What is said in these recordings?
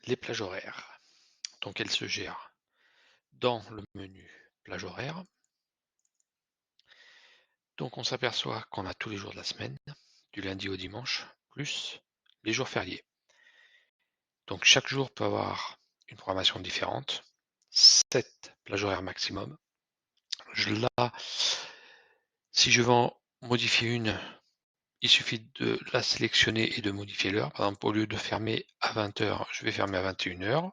Les plages horaires. Donc elles se gèrent dans le menu plage horaire. Donc on s'aperçoit qu'on a tous les jours de la semaine, du lundi au dimanche, plus les jours fériés. Donc chaque jour peut avoir une programmation différente, 7 plages horaires maximum. Là, si je veux en modifier une, il suffit de la sélectionner et de modifier l'heure. Par exemple, au lieu de fermer à 20h, je vais fermer à 21h.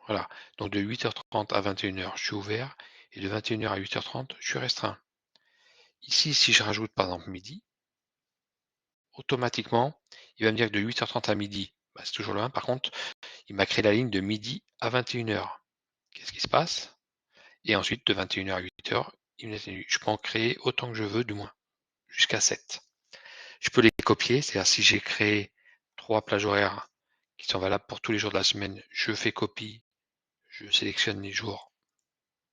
Voilà, donc de 8h30 à 21h, je suis ouvert, et de 21h à 8h30, je suis restreint. Ici, si je rajoute par exemple midi, automatiquement, il va me dire que de 8h30 à midi, c'est toujours le 1. Par contre, il m'a créé la ligne de midi à 21h. Qu'est-ce qui se passe? Et ensuite, de 21h à 8h, il me laisse je peux en créer autant que je veux, du moins, jusqu'à 7. Je peux les copier, c'est-à-dire si j'ai créé 3 plages horaires qui sont valables pour tous les jours de la semaine, je fais copie, je sélectionne les jours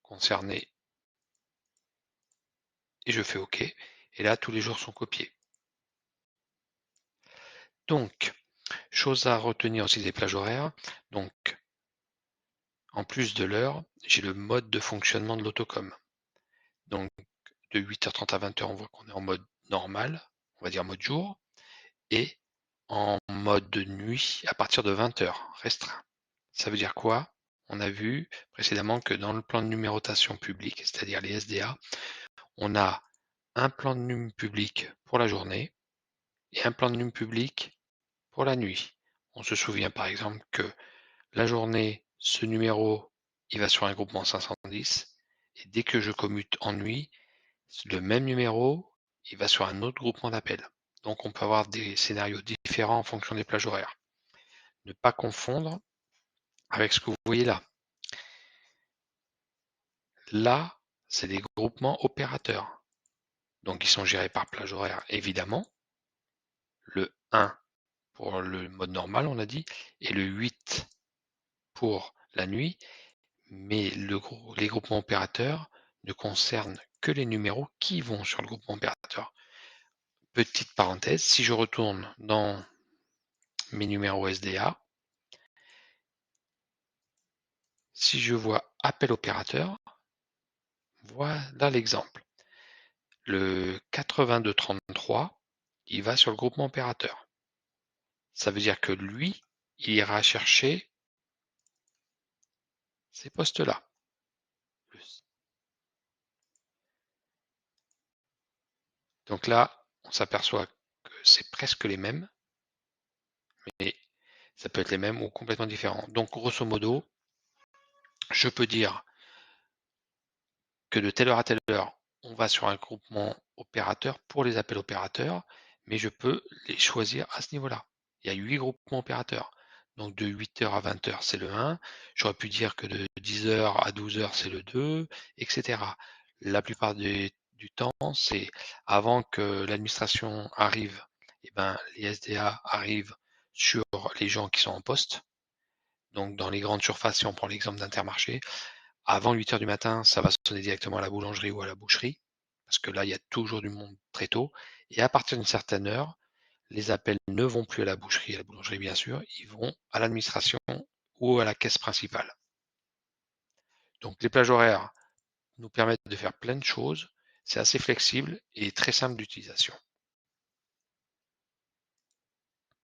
concernés et je fais OK. Et là, tous les jours sont copiés. Donc, chose à retenir aussi des plages horaires. Donc, en plus de l'heure, j'ai le mode de fonctionnement de l'autocom. Donc, de 8h30 à 20h, on voit qu'on est en mode normal, on va dire mode jour, et en mode de nuit à partir de 20h, restreint. Ça veut dire quoi? On a vu précédemment que dans le plan de numérotation publique, c'est-à-dire les SDA, on a un plan de num public pour la journée et un plan de num public pour la nuit. On se souvient par exemple que la journée, ce numéro, il va sur un groupement 510, et dès que je commute en nuit, le même numéro, il va sur un autre groupement d'appel. Donc on peut avoir des scénarios différents en fonction des plages horaires. Ne pas confondre avec ce que vous voyez là. Là, c'est des groupements opérateurs. Donc ils sont gérés par plage horaire, évidemment. Le 1 pour le mode normal, on a dit, et le 8 pour la nuit. Mais les groupements opérateurs ne concernent que les numéros qui vont sur le groupement opérateur. Petite parenthèse, si je retourne dans mes numéros SDA, si je vois appel opérateur, voilà l'exemple. Le 8233, il va sur le groupement opérateur. Ça veut dire que lui, il ira chercher ces postes-là. Donc là, on s'aperçoit que c'est presque les mêmes, mais ça peut être les mêmes ou complètement différents. Donc grosso modo, je peux dire que de telle heure à telle heure, on va sur un groupement opérateur pour les appels opérateurs, mais je peux les choisir à ce niveau-là. Il y a 8 groupements opérateurs. Donc de 8h à 20h, c'est le 1. J'aurais pu dire que de 10h à 12h, c'est le 2, etc. La plupart du temps, c'est avant que l'administration arrive, les SDA arrivent sur les gens qui sont en poste. Donc dans les grandes surfaces, si on prend l'exemple d'Intermarché, avant 8h du matin, ça va sonner directement à la boulangerie ou à la boucherie, parce que là, il y a toujours du monde très tôt. Et à partir d'une certaine heure, les appels ne vont plus à la boucherie, à la boulangerie bien sûr, ils vont à l'administration ou à la caisse principale. Donc les plages horaires nous permettent de faire plein de choses, c'est assez flexible et très simple d'utilisation.